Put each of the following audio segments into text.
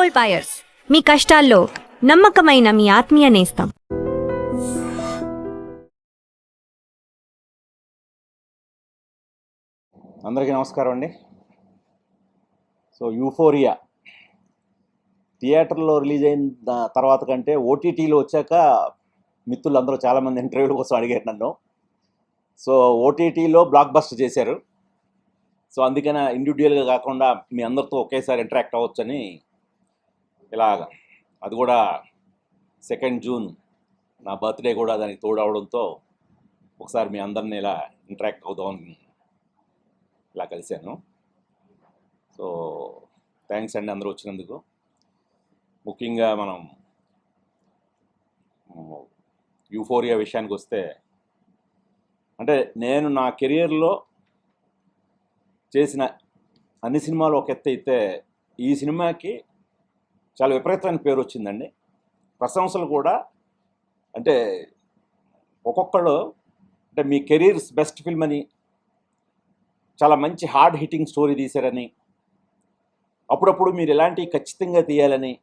Gold buyers, మీ కష్టాల్లో నమ్మకమైన మీ ఆత్మీయ నేస్తం. అందరికీ నమస్కారం అండి. సో యూఫోరియా థియేటర్లో రిలీజ్ అయిన తర్వాత కంటే ఓటీటీలో వచ్చాక మిత్రులందరూ చాలామంది ఇంటర్వ్యూల కోసం అడిగారు నన్ను. సో ఓటీటీలో బ్లాక్ బస్టర్ చేశారు. సో అందుకనే ఇండివిజువల్గా కాకుండా మీ అందరితో ఒకేసారి ఇంటరాక్ట్ అవ్వచ్చని ఇలాగ, అది కూడా 2 జూన్ నా బర్త్డే కూడా దానికి తోడవడంతో ఒకసారి మీ అందరిని ఇలా ఇంటరాక్ట్ అవుదామని ఇలా కలిశాను. సో థ్యాంక్స్ అండి అందరూ వచ్చినందుకు. ముఖ్యంగా మనం యూఫోరియా విషయానికి వస్తే, అంటే నేను నా కెరియర్లో చేసిన అన్ని సినిమాలు ఒక ఎత్తు అయితే ఈ సినిమాకి చాలా విపరీతమైన పేరు వచ్చిందండి. ప్రశంసలు కూడా, అంటే ఒక్కొక్కళ్ళు అంటే మీ కెరీర్స్ బెస్ట్ ఫిల్మ్ అని, చాలా మంచి హార్డ్ హిట్టింగ్ స్టోరీ తీశారని, అప్పుడప్పుడు మీరు ఇలాంటివి ఖచ్చితంగా తీయాలని.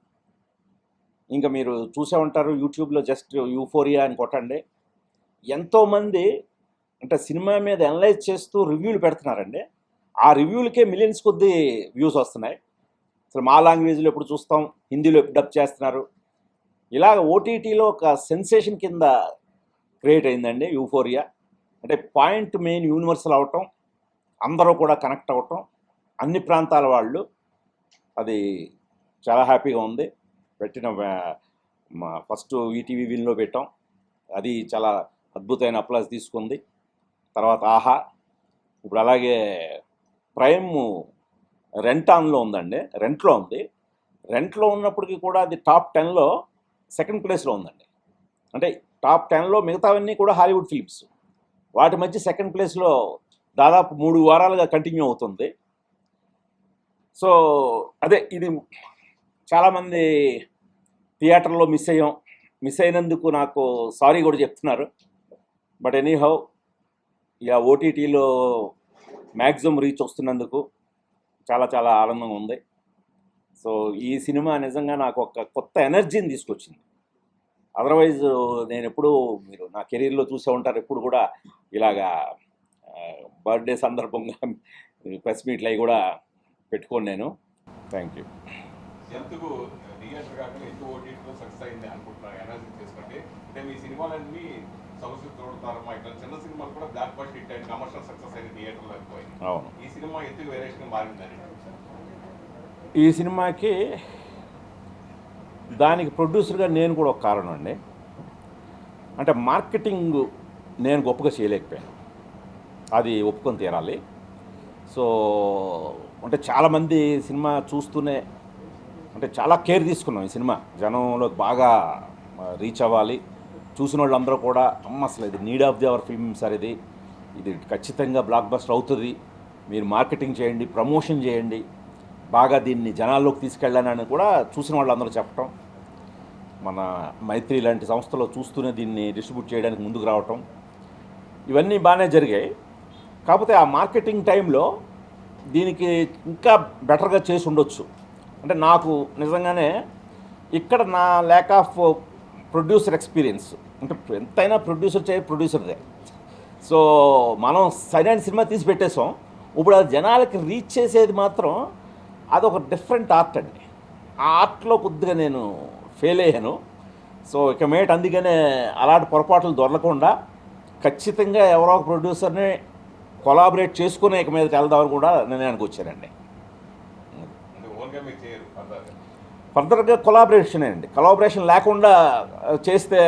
ఇంకా మీరు చూసే ఉంటారు యూట్యూబ్లో, జస్ట్ యూఫోరియా అని కొట్టండి, ఎంతోమంది అంటే సినిమా మీద అనలైజ్ చేస్తూ రివ్యూలు పెడుతున్నారండి. ఆ రివ్యూలకే మిలియన్స్ కొద్దీ వ్యూస్ వస్తున్నాయి. అసలు మా లాంగ్వేజ్లో ఎప్పుడు చూస్తాం, హిందీలో ఎప్పుడు డబ్ చేస్తున్నారు. ఇలాగ ఓటీటీలో ఒక సెన్సేషన్ కింద క్రియేట్ అయిందండి యూఫోరియా. అంటే పాయింట్ మెయిన్ యూనివర్సల్ అవటం, అందరూ కూడా కనెక్ట్ అవ్వటం, అన్ని ప్రాంతాల వాళ్ళు, అది చాలా హ్యాపీగా ఉంది. పెట్టిన ఫస్ట్ ఈటీవీ విన్లో పెట్టాం, అది చాలా అద్భుతమైన అప్లాజ్ తీసుకుంది. తర్వాత ఆహా, ఇప్పుడు అలాగే ప్రైమ్ రెంటాన్లో ఉందండి, రెంట్లో ఉంది. రెంట్లో ఉన్నప్పటికీ కూడా అది టాప్ 10లో సెకండ్ ప్లేస్లో ఉందండి. అంటే టాప్ 10లో మిగతావన్నీ కూడా హాలీవుడ్ ఫిల్మ్స్, వాటి మధ్య సెకండ్ ప్లేస్లో దాదాపు 3 వారాలుగా కంటిన్యూ అవుతుంది. సో అదే, ఇది చాలామంది థియేటర్లో మిస్ అయినందుకు నాకు సారీ కూడా చెప్తున్నారు. బట్ ఎనీహౌ, ఇక ఓటీటీలో మ్యాక్సిమం రీచ్ వస్తున్నందుకు చాలా చాలా ఆనందంగా ఉంది. సో ఈ సినిమా నిజంగా నాకు ఒక కొత్త ఎనర్జీని తీసుకొచ్చింది. అదర్వైజ్ నేను ఎప్పుడు, మీరు నా కెరీర్లో చూసే ఉంటారు, ఎప్పుడు కూడా ఇలాగా బర్త్డే సందర్భంగా ప్రెస్ మీట్లు అవి కూడా పెట్టుకోను నేను. Thank you. ఎందుకు థియేటర్ కాకుండా ఎందుకు ఓటీటీలో సక్సెస్ అయింది అనుకుంటున్నారు ఎనర్జీ చేసుకుంటే? అంటే మీ సినిమాలన్నీ సమస్యలు చూడతారమ్మా, ఇట్లా చిన్న సినిమాలు కూడా బ్లాక్ బస్టర్ హిట్ అయిన కమర్షియల్ సక్సెస్ అయిన థియేటర్లో అయిపోయింది. అవును, ఈ సినిమా ఎందుకు వేరియేషన్ మారిందని? ఈ సినిమాకి దానికి ప్రొడ్యూసర్గా నేను కూడా ఒక కారణం అండి. అంటే మార్కెటింగ్ నేను గొప్పగా చేయలేకపోయాను, అది ఒప్పుకొని తీరాలి. సో అంటే చాలామంది సినిమా చూస్తూనే అంటే చాలా కేర్ తీసుకున్నాం, ఈ సినిమా జనంలోకి బాగా రీచ్ అవ్వాలి. చూసిన వాళ్ళందరూ కూడా అసలు ఇది need of the hour film sir, ఇది ఖచ్చితంగా బ్లాక్ బస్టర్ అవుతుంది, మీరు మార్కెటింగ్ చేయండి, ప్రమోషన్ చేయండి, బాగా దీన్ని జనాల్లోకి తీసుకెళ్ళానని కూడా చూసిన వాళ్ళందరూ చెప్పటం, మన మైత్రి లాంటి సంస్థలో చూస్తూనే దీన్ని డిస్ట్రిబ్యూట్ చేయడానికి ముందుకు రావటం, ఇవన్నీ బాగానే జరిగాయి. కాకపోతే ఆ మార్కెటింగ్ టైంలో దీనికి ఇంకా బెటర్గా చేసి ఉండొచ్చు. అంటే నాకు నిజంగానే ఇక్కడ నా ల్యాక్ ఆఫ్ ప్రొడ్యూసర్ ఎక్స్పీరియన్స్, అంటే ఎంతైనా ప్రొడ్యూసర్దే. సో మనం సరైన సినిమా తీసి పెట్టేసాం, ఇప్పుడు అది జనాలకి రీచ్ చేసేది మాత్రం అదొక డిఫరెంట్ ఆర్ట్ అండి. ఆ ఆర్ట్లో కొద్దిగా నేను ఫెయిల్ అయ్యాను. సో ఇక మేట్ అందుకనే అలాంటి పొరపాట్లు దొరకకుండా ఖచ్చితంగా ఎవరో ఒక ప్రొడ్యూసర్ని కొలాబరేట్ చేసుకుని ఇక మీదకి వెళ్దామని కూడా నిర్ణయానికి వచ్చానండి. ఫర్దర్గా కొలాబరేషనే అండి. కొలాబరేషన్ లేకుండా చేస్తే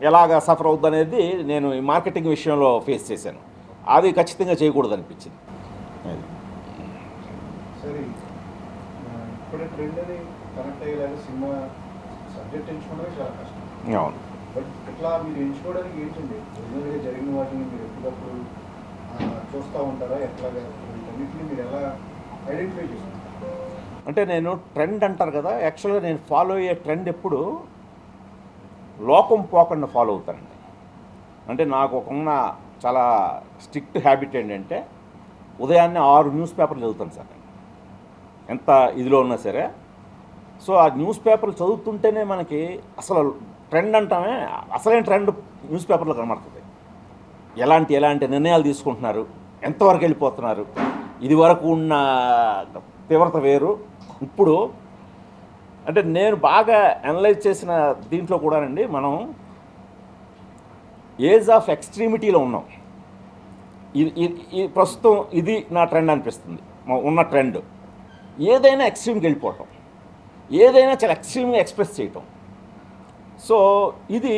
ఎలాగ సఫర్ అవుద్ది అనేది నేను ఈ మార్కెటింగ్ విషయంలో ఫేస్ చేశాను. అది ఖచ్చితంగా చేయకూడదు అనిపించింది. సరే, ఇప్పుడు ట్రెండ్ అని కనెక్ట్ అయ్యేలాగా సినిమా సబ్జెక్ట్ ఎంచుకోవడమే చాలా కష్టం. అవును, బట్ ఇట్లా మీరు ఎంచుకోవడానికి ఏంటండి? ఒరిజినల్గా జరిగిన వాటిని మీరు ఎప్పటికప్పుడు చూస్తూ ఉంటారా? ఎట్లాగా వీటన్నిటిని మీరు ఎలా ఐడెంటిఫై చేస్తారు? అంటే నేను ట్రెండ్ అంటారు కదా, యాక్చువల్గా నేను ఫాలో అయ్యే ట్రెండ్ ఎప్పుడు లోకం పోకుండా ఫాలో అవుతానండి. అంటే నాకు ఒక చాలా స్ట్రిక్ట్ హ్యాబిట్ ఏంటంటే, ఉదయాన్నే 6 న్యూస్ పేపర్లు చదువుతాను సార్. ఎంత ఇదిలో ఉన్నా సరే సో ఆ న్యూస్ పేపర్లు చదువుతుంటేనే మనకి అసలు ట్రెండ్ అంటామే, అసలైన ట్రెండ్ న్యూస్ పేపర్లో కనబడుతుంది. ఎలాంటి నిర్ణయాలు తీసుకుంటున్నారు, ఎంతవరకు వెళ్ళిపోతున్నారు, ఇది వరకు ఉన్న తీవ్రత వేరు. ఇప్పుడు అంటే నేను బాగా అనలైజ్ చేసిన దీంట్లో కూడానండి, మనం ఏజ్ ఆఫ్ ఎక్స్ట్రీమిటీలో ఉన్నాం. ఈ ప్రస్తుతం ఇది నా ట్రెండ్ అనిపిస్తుంది, ఉన్న ట్రెండ్. ఏదైనా ఎక్స్ట్రీమ్కి వెళ్ళిపోవటం, ఏదైనా చాలా ఎక్స్ట్రీమ్గా ఎక్స్ప్రెస్ చేయటం. సో ఇది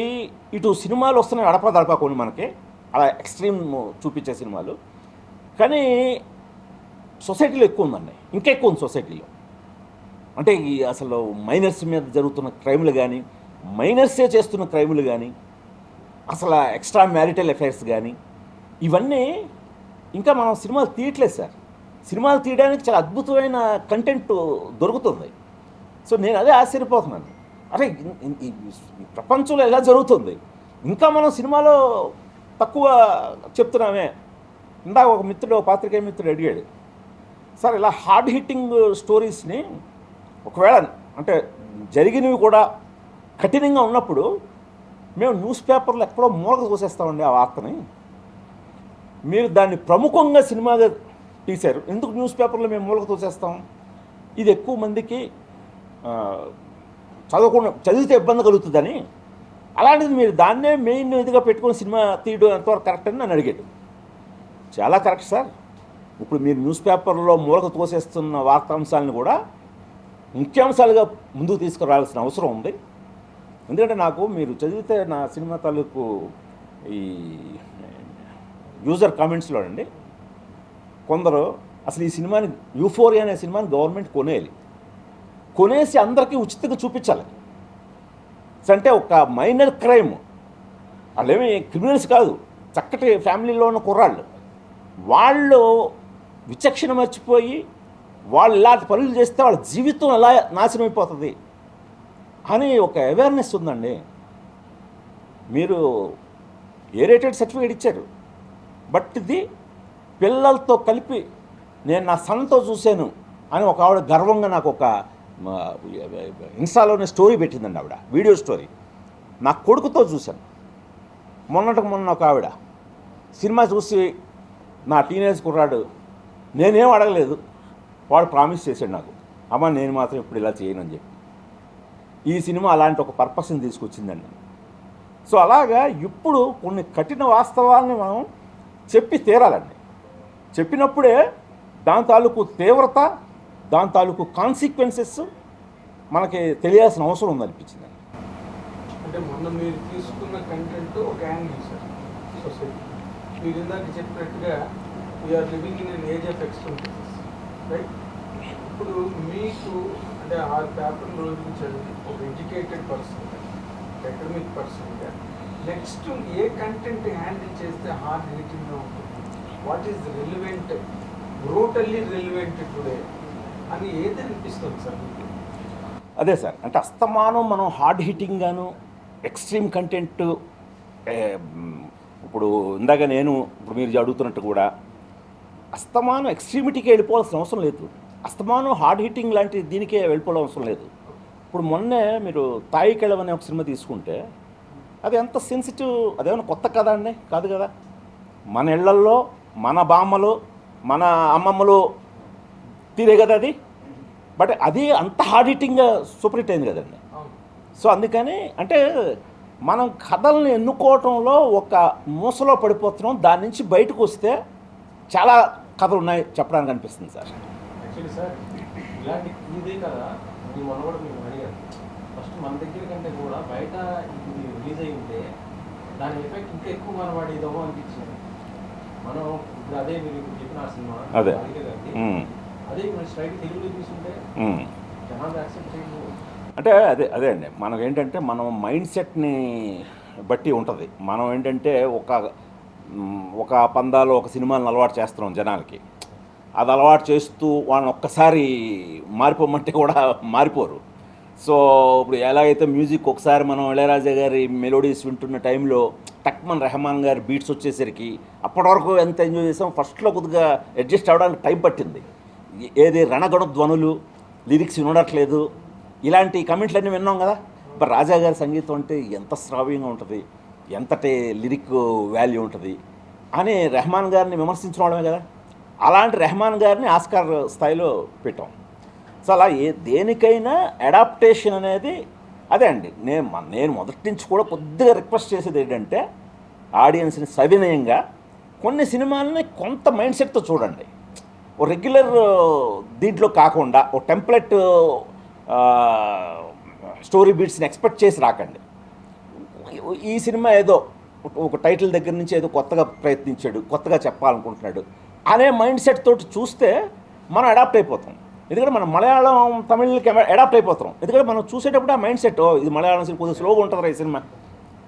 ఇటు సినిమాలు వస్తున్నాయి అడపదడప కొన్ని మనకి అలా ఎక్స్ట్రీమ్ చూపించే సినిమాలు, కానీ సొసైటీలో ఎక్కువ ఉందండి, ఇంకా ఎక్కువ ఉంది సొసైటీలో. అంటే ఈ అసలు మైనర్స్ మీద జరుగుతున్న క్రైములు కానీ, మైనర్సే చేస్తున్న క్రైములు కానీ, అసలు ఎక్స్ట్రా మ్యారిటల్ అఫైర్స్ కానీ, ఇవన్నీ ఇంకా మనం సినిమాలు తీయట్లేదు సార్. సినిమాలు తీయడానికి చాలా అద్భుతమైన కంటెంట్ దొరుకుతుంది. సో నేను అదే ఆశ్చర్యపోతున్నాను, అరే ఈ ప్రపంచంలో ఎలా జరుగుతుంది, ఇంకా మనం సినిమాలో తక్కువ చెప్తున్నామే. ఇందాక ఒక మిత్రుడు, ఒక పాత్రికేయ మిత్రుడు అడిగాడు, సార్ ఇలా హార్డ్ హిట్టింగ్ స్టోరీస్ని ఒకవేళ అంటే జరిగినవి కూడా కఠినంగా ఉన్నప్పుడు మేము న్యూస్ పేపర్లో ఎక్కడో మూలక చూసేస్తామండి ఆ వార్తని, మీరు దాన్ని ప్రముఖంగా సినిమాగా తీశారు, ఎందుకు న్యూస్ పేపర్లో మేము మూలక తోసేస్తాం? ఇది ఎక్కువ మందికి చదివితే ఇబ్బంది కలుగుతుందని, అలాంటిది మీరు దాన్నే మెయిన్ ఇదిగా పెట్టుకొని సినిమా తీయడం ఎంతవరకు కరెక్ట్ అని నన్ను అడిగాడు. చాలా కరెక్ట్ సార్. ఇప్పుడు మీరు న్యూస్ పేపర్లో మూలక తోసేస్తున్న వార్తాంశాలను కూడా ముఖ్యాంశాలుగా ముందుకు తీసుకురావాల్సిన అవసరం ఉంది. ఎందుకంటే నాకు మీరు చదివితే నా సినిమా తాలూకు ఈ యూజర్ కామెంట్స్లో అండి, కొందరు అసలు ఈ సినిమాని యూఫోరియా అనే సినిమాని గవర్నమెంట్ కొనేసి అందరికీ ఉచితంగా చూపించాలి. అంటే ఒక మైనర్ క్రైమ్, వాళ్ళేమీ క్రిమినల్స్ కాదు, చక్కటి ఫ్యామిలీలో ఉన్న కుర్రాళ్ళు, వాళ్ళు విచక్షణ మర్చిపోయి వాళ్ళు ఇలాంటి పనులు చేస్తే వాళ్ళ జీవితం ఎలా నాశనం అయిపోతుంది అని ఒక అవేర్నెస్ ఉందండి. మీరు ఏరేటెడ్ సర్టిఫికేట్ ఇచ్చారు, బట్ ఇది పిల్లలతో కలిపి నేను నా సన్తో చూశాను అని ఒక ఆవిడ గర్వంగా నాకు ఒక ఇన్స్టాలోనే స్టోరీ పెట్టిందండి. ఆవిడ వీడియో స్టోరీ, నా కొడుకుతో చూశాను. మొన్న ఒక ఆవిడ సినిమా చూసి, నా టీనేజ్ కుర్రాడు, నేనేం అడగలేదు, వాడు ప్రామిస్ చేశాడు నాకు, అమ్మ నేను మాత్రం ఇప్పుడు ఇలా చేయనని చెప్పి. ఈ సినిమా అలాంటి ఒక పర్పస్ని తీసుకొచ్చిందండి. సో అలాగా ఇప్పుడు కొన్ని కఠిన వాస్తవాలని మనం చెప్పి తీరాలండి. చెప్పినప్పుడే దాని తాలూకు తీవ్రత, దాని తాలూకు కాన్సిక్వెన్సెస్ మనకి తెలియాల్సిన అవసరం ఉందనిపించింది. అంటే మొన్న మీరు తీసుకున్న కంటెంట్ ఒక యాంగిల్ సార్ సొసైటీ. మీరు ఇందాక చెప్పినట్టుగా we are living in an age of extremities, right? ఇప్పుడు మీకు అంటే ఆ పేపర్ రోజు చదివి ఒక ఎడ్యుకేటెడ్ పర్సన్, అకాడమిక్ పర్సన్గా నెక్స్ట్ ఏ కంటెంట్ హ్యాండిల్ చేస్తే హార్డ్ హిట్టింగ్గా ఉంటుంది, what is relevant, brutally relevant today అని ఏది అనిపిస్తుంది సార్ మీకు? అదే సార్, అంటే అస్తమానం మనం హార్డ్ హిట్టింగ్ గాను ఎక్స్ట్రీమ్ కంటెంట్, ఇప్పుడు ఇందాక ఇప్పుడు మీరు అడుగుతున్నట్టు కూడా అస్తమానం ఎక్స్ట్రీమిటీకి వెళ్ళిపోవాల్సిన అవసరం లేదు, అస్తమానం హార్డ్ హిట్టింగ్ లాంటి దీనికే వెళ్ళిపోవడం అవసరం లేదు. ఇప్పుడు మొన్నే మీరు తాయి కెళవ్ అనే ఒక సినిమా తీసుకుంటే అది ఎంత సెన్సిటివ్, అదేమన్నా కొత్త కథ అండి? కాదు కదా. మన ఇళ్లల్లో మన బామ్మలు మన అమ్మమ్మలు తీరే కదా అది, బట్ అది అంత హార్డ్ హిట్టింగ్గా సూపర్ హిట్ అయింది కదండి. సో అందుకని అంటే మనం కథల్ని ఎన్నుకోవటంలో ఒక మూసలో పడిపోతున్నాం, దాని నుంచి బయటకు వస్తే చాలా కథలు ఉన్నాయి చెప్పడానికి అనిపిస్తుంది సార్. యాక్చువల్లీ సార్ ఇలాంటి ఇదే కదా ఈ మొన్న కూడా మేము అడిగాను, ఫస్ట్ మన దగ్గర కంటే కూడా బయట ఇది రిలీజ్ అయి ఉంటే దాని ఎఫెక్ట్ ఇంకా ఎక్కువ కనబడేదేమో అనిపించింది. మనం ఇప్పుడు అదే మీరు ఇప్పుడు చెప్పిన ఆ సినిమా అదే అదే ఇప్పుడు స్ట్రైట్ తెలుగులో తీసుకుంటే జనాలు యాక్సెప్ట్ చేయలేదు. అంటే అదే అండి, మనం ఏంటంటే మనం మైండ్ సెట్ని బట్టి ఉంటుంది. మనం ఏంటంటే ఒక పందాలో ఒక సినిమాని అలవాటు చేస్తున్నాం జనాలకి, అది అలవాటు చేస్తూ వాళ్ళని ఒక్కసారి మారిపోమంటే కూడా మారిపోరు. సో ఇప్పుడు ఎలాగైతే మ్యూజిక్ ఒకసారి మనం ఇళయరాజా గారి మెలోడీస్ వింటున్న టైంలో టక్మన్ రెహమాన్ గారి బీట్స్ వచ్చేసరికి అప్పటి వరకు ఎంత ఎంజాయ్ చేసాం, ఫస్ట్లో కొద్దిగా అడ్జస్ట్ అవ్వడానికి టైం పట్టింది. ఏది రణగణ ధ్వనులు, లిరిక్స్ వినడట్లేదు, ఇలాంటి కమెంట్లన్నీ విన్నాం కదా. మరి రాజా గారి సంగీతం అంటే ఎంత శ్రావ్యంగా ఉంటుంది, ఎంతటి లిరిక్ వాల్యూ ఉంటుంది అని రెహమాన్ గారిని విమర్శించిన వాళ్ళమే కదా. అలాంటి రెహమాన్ గారిని ఆస్కార్ స్థాయిలో పెట్టాం. సో అలా దేనికైనా అడాప్టేషన్ అనేది అదే అండి. నేను మొదటి నుంచి కూడా కొద్దిగా రిక్వెస్ట్ చేసేది ఏంటంటే ఆడియన్స్ని సవినయంగా కొన్ని సినిమాలని కొంత మైండ్ సెట్తో చూడండి. ఓ రెగ్యులర్ దీంట్లో కాకుండా ఓ టెంప్లెట్ స్టోరీ బీట్స్ని ఎక్స్పెక్ట్ చేసి రాకండి. ఈ సినిమా ఏదో ఒక టైటిల్ దగ్గర నుంచి ఏదో కొత్తగా ప్రయత్నించాడు, కొత్తగా చెప్పాలనుకుంటున్నాడు అనే మైండ్ సెట్ తోటి చూస్తే మనం అడాప్ట్ అయిపోతాం. ఎందుకంటే మనం మలయాళం తమిళకి అడాప్ట్ అయిపోతున్నాం. ఎందుకంటే మనం చూసేటప్పుడు ఆ మైండ్ సెట్ ఇది మలయాళం సినిమా కొద్దిగా స్లోగా ఉంటుందిరా ఈ సినిమా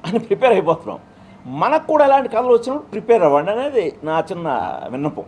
అని ప్రిపేర్ అయిపోతున్నాం. మనకు కూడా అలాంటి కథలు వచ్చినప్పుడు ప్రిపేర్ అవ్వండి అనేది నా చిన్న విన్నపం.